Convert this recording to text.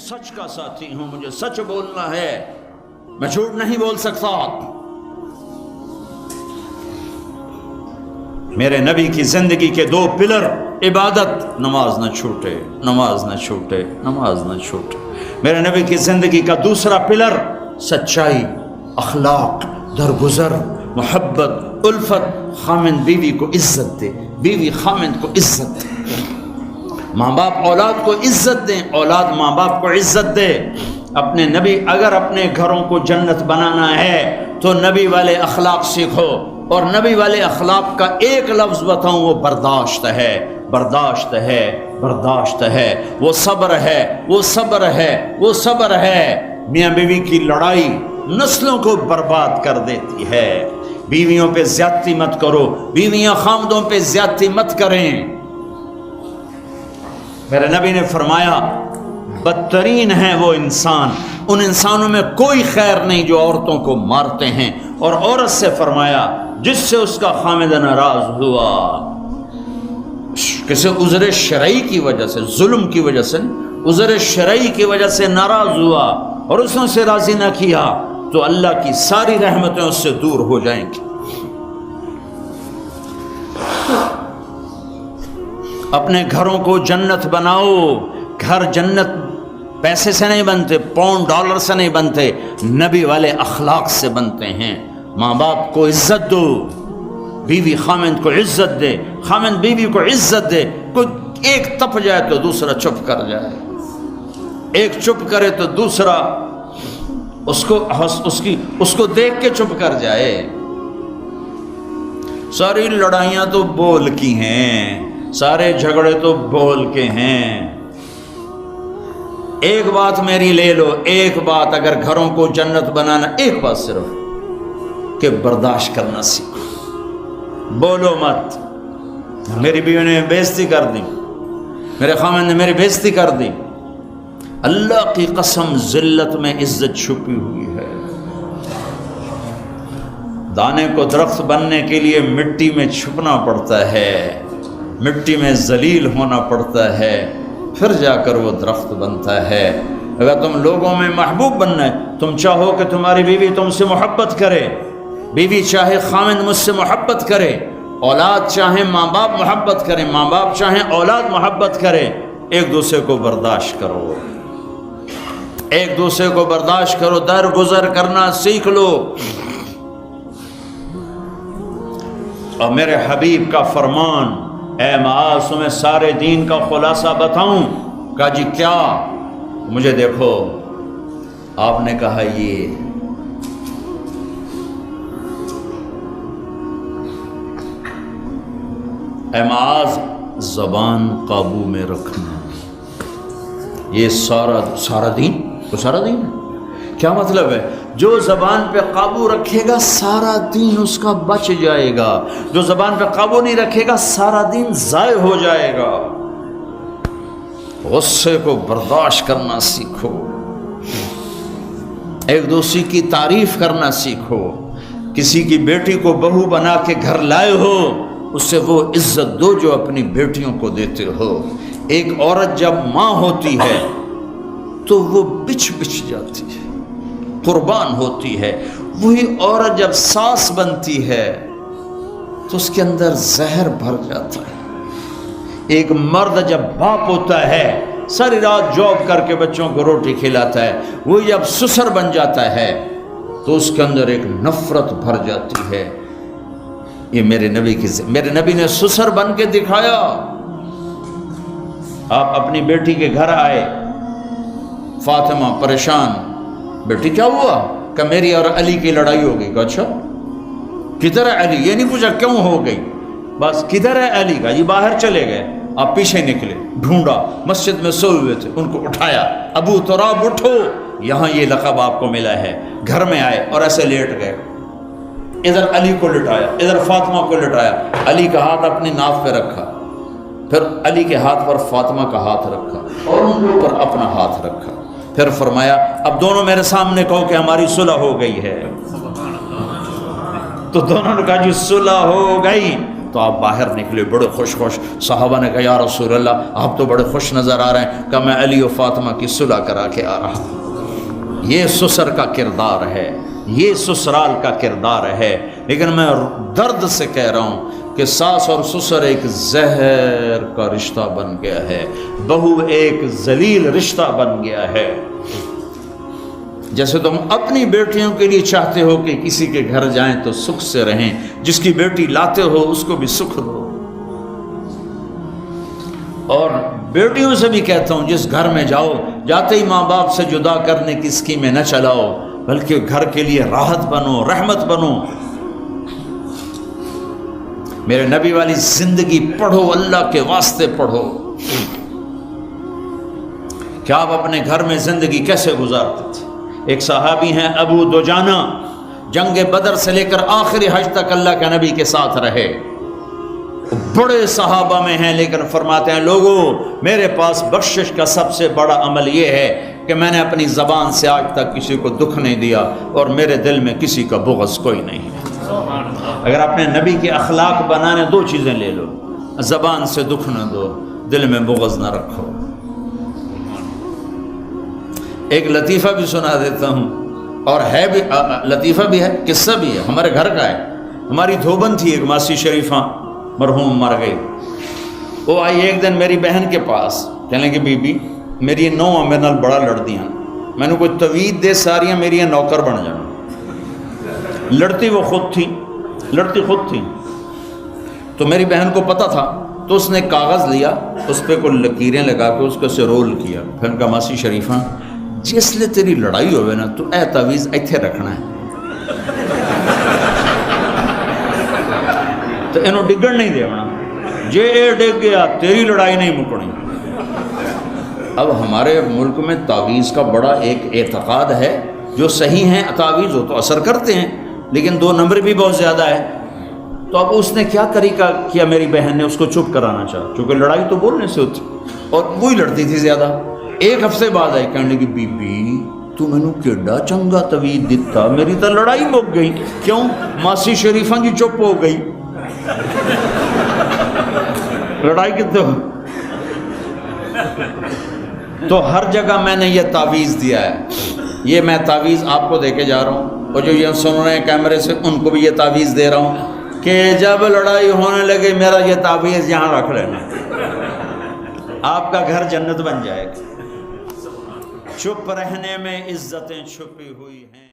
سچ کا ساتھی ہوں، مجھے سچ بولنا ہے، میں جھوٹ نہیں بول سکتا۔ میرے نبی کی زندگی کے دو پلر، عبادت، نماز نہ چھوٹے، نماز نہ چھوٹے، نماز نہ چھوٹے۔ میرے نبی کی زندگی کا دوسرا پلر سچائی، اخلاق، درگزر، محبت، الفت، خامند بیوی کو عزت دے، بیوی خامند کو عزت دے، ماں باپ اولاد کو عزت دیں، اولاد ماں باپ کو عزت دے۔ اپنے نبی، اگر اپنے گھروں کو جنت بنانا ہے تو نبی والے اخلاق سیکھو، اور نبی والے اخلاق کا ایک لفظ بتاؤں، وہ برداشت ہے، برداشت ہے، برداشت ہے، وہ صبر ہے، وہ صبر ہے، وہ صبر ہے۔ میاں بیوی کی لڑائی نسلوں کو برباد کر دیتی ہے۔ بیویوں پہ زیادتی مت کرو، بیویاں خامدوں پہ زیادتی مت کریں۔ میرے نبی نے فرمایا بدترین ہیں وہ انسان، ان انسانوں میں کوئی خیر نہیں جو عورتوں کو مارتے ہیں، اور عورت سے فرمایا جس سے اس کا خامد ناراض ہوا، کسی عذر شرعی کی وجہ سے، ظلم کی وجہ سے، عذر شرعی کی وجہ سے ناراض ہوا اور اس نے اسے راضی نہ کیا، تو اللہ کی ساری رحمتیں اس سے دور ہو جائیں گی۔ اپنے گھروں کو جنت بناؤ۔ گھر جنت پیسے سے نہیں بنتے، پاؤنڈ ڈالر سے نہیں بنتے، نبی والے اخلاق سے بنتے ہیں۔ ماں باپ کو عزت دو، بیوی خامند کو عزت دے، خامند بیوی کو عزت دے۔ کوئی ایک تپ جائے تو دوسرا چپ کر جائے، ایک چپ کرے تو دوسرا اس کو دیکھ کے چپ کر جائے۔ ساری لڑائیاں تو بول کی ہیں، سارے جھگڑے تو بول کے ہیں۔ ایک بات میری لے لو، ایک بات اگر گھروں کو جنت بنانا، ایک بات صرف کہ برداشت کرنا سیکھو، بولو مت۔ میری بیوی نے بےعزتی کر دی، میرے خامن نے میری بےعزتی کر دی، اللہ کی قسم ذلت میں عزت چھپی ہوئی ہے۔ دانے کو درخت بننے کے لیے مٹی میں چھپنا پڑتا ہے، مٹی میں ذلیل ہونا پڑتا ہے، پھر جا کر وہ درخت بنتا ہے۔ اگر تم لوگوں میں محبوب بننا ہے، تم چاہو کہ تمہاری بیوی تم سے محبت کرے، بیوی چاہے خامند مجھ سے محبت کرے، اولاد چاہے ماں باپ محبت کرے، ماں باپ چاہے اولاد محبت کرے، ایک دوسرے کو برداشت کرو، ایک دوسرے کو برداشت کرو، درگزر کرنا سیکھ لو۔ اور میرے حبیب کا فرمان، اے معاذ تمہیں سارے دین کا خلاصہ بتاؤں؟ کہا جی کیا؟ مجھے دیکھو، آپ نے کہا یہ اے معاذ زبان قابو میں رکھنا، یہ سارا دین تو سارا دین ہے۔ کیا مطلب ہے؟ جو زبان پہ قابو رکھے گا سارا دین اس کا بچ جائے گا، جو زبان پہ قابو نہیں رکھے گا سارا دین ضائع ہو جائے گا۔ غصے کو برداشت کرنا سیکھو، ایک دوسرے کی تعریف کرنا سیکھو۔ کسی کی بیٹی کو بہو بنا کے گھر لائے ہو، اس سے وہ عزت دو جو اپنی بیٹیوں کو دیتے ہو۔ ایک عورت جب ماں ہوتی ہے تو وہ بچ جاتی ہے، قربان ہوتی ہے۔ وہی عورت جب ساس بنتی ہے تو اس کے اندر زہر بھر جاتا ہے۔ ایک مرد جب باپ ہوتا ہے، ساری رات جاب کر کے بچوں کو روٹی کھلاتا ہے، وہ جب سسر بن جاتا ہے تو اس کے اندر ایک نفرت بھر جاتی ہے۔ یہ میرے نبی نے سسر بن کے دکھایا۔ آپ اپنی بیٹی کے گھر آئے، فاطمہ پریشان، بیٹی کیا ہوا؟ کہ میری اور علی کی لڑائی ہو گئی۔ اچھا کدھر ہے علی؟ یہ نہیں پوچھا کیوں ہو گئی، بس کدھر ہے علی؟ کا یہ باہر چلے گئے۔ آپ پیچھے نکلے، ڈھونڈا، مسجد میں سوئے ہوئے تھے، ان کو اٹھایا، ابو تراب اٹھو، یہاں یہ لقب آپ کو ملا ہے۔ گھر میں آئے اور ایسے لیٹ گئے، ادھر علی کو لٹایا، ادھر فاطمہ کو لٹایا، علی کا ہاتھ اپنی ناف پہ رکھا، پھر علی کے ہاتھ پر فاطمہ کا ہاتھ رکھا اور ان کے اوپر اپنا ہاتھ رکھا، پھر فرمایا اب دونوں میرے سامنے کہو کہ ہماری صلح ہو گئی ہے۔ تو دونوں نے کہا جی صلح ہو گئی۔ تو آپ باہر نکلے بڑے خوش خوش. صحابہ نے کہا یا رسول اللہ آپ تو بڑے خوش نظر آ رہے ہیں. کہا میں علی و فاطمہ کی صلح کرا کے آ رہا ہوں. یہ سسر کا کردار ہے, یہ سسرال کا کردار ہے. لیکن میں درد سے کہہ رہا ہوں کہ ساس اور سسر ایک زہر کا رشتہ بن گیا ہے, بہو ایک ذلیل رشتہ بن گیا ہے. جیسے تم اپنی بیٹیوں کے لیے چاہتے ہو کہ کسی کے گھر جائیں تو سکھ سے رہیں, جس کی بیٹی لاتے ہو اس کو بھی سکھ دو. اور بیٹیوں سے بھی کہتا ہوں جس گھر میں جاؤ جاتے ہی ماں باپ سے جدا کرنے کی اسکیمیں نہ چلاؤ, بلکہ گھر کے لیے راحت بنو, رحمت بنو. میرے نبی والی زندگی پڑھو, اللہ کے واسطے پڑھو کہ آپ اپنے گھر میں زندگی کیسے گزارتے تھے. ایک صحابی ہیں ابو دجانہ, جنگ بدر سے لے کر آخری حج تک اللہ کے نبی کے ساتھ رہے. بڑے صحابہ میں ہیں لیکن فرماتے ہیں لوگوں میرے پاس بخشش کا سب سے بڑا عمل یہ ہے کہ میں نے اپنی زبان سے آج تک کسی کو دکھ نہیں دیا اور میرے دل میں کسی کا بغض کوئی نہیں ہے. اگر اپنے نبی کے اخلاق بنانے دو چیزیں لے لو, زبان سے دکھ نہ دو, دل میں بغض نہ رکھو. ایک لطیفہ بھی سنا دیتا ہوں, اور ہے بھی لطیفہ بھی ہے, قصہ بھی ہے, ہمارے گھر کا ہے. ہماری دھوبن تھی ایک ماسی شریفہ, مرحوم مر گئی. وہ آئی ایک دن میری بہن کے پاس, کہنے کہ بی بی میری نو میرے نال بڑا لڑدی ہیں, میں نے کوئی توید دے ساریاں میری نوکر بن جانا. لڑتی وہ خود تھی, لڑتی خود تھی. تو میری بہن کو پتہ تھا تو اس نے کاغذ لیا, اس پہ کوئی لکیریں لگا کے اس کو سے رول کیا. پھر کہا ماسی شریفہ جس لئے تیری لڑائی ہوئے نا تو اے تعویذ ایتھے رکھنا ہے, تو انہوں ڈگن نہیں دیونا, جے اے ڈگ گیا تیری لڑائی نہیں مکڑی. اب ہمارے ملک میں تعویذ کا بڑا ایک اعتقاد ہے, جو صحیح ہیں تعویذ ہو تو اثر کرتے ہیں, لیکن 2 نمبر بھی بہت زیادہ ہے. تو اب اس نے کیا طریقہ کیا, میری بہن نے اس کو چپ کرانا چاہا, چونکہ لڑائی تو بولنے سے ہوتی اور وہی لڑتی تھی زیادہ. ایک ہفتے بعد آئی, کہنے لگی بی بی تو میں نے کیڈا چنگا توید دیتا, میری تو لڑائی مک گئی. کیوں؟ ماسی شریفہ جی چپ ہو گئی. لڑائی کتنے ہو. تو ہر جگہ میں نے یہ تعویذ دیا ہے. یہ میں تعویذ آپ کو دے کے جا رہا ہوں, اور جو یہ سن رہے ہیں کیمرے سے ان کو بھی یہ تعویذ دے رہا ہوں کہ جب لڑائی ہونے لگے میرا یہ تعویذ یہاں رکھ لینا, آپ کا گھر جنت بن جائے گا. چپ رہنے میں عزتیں چھپی ہوئی ہیں.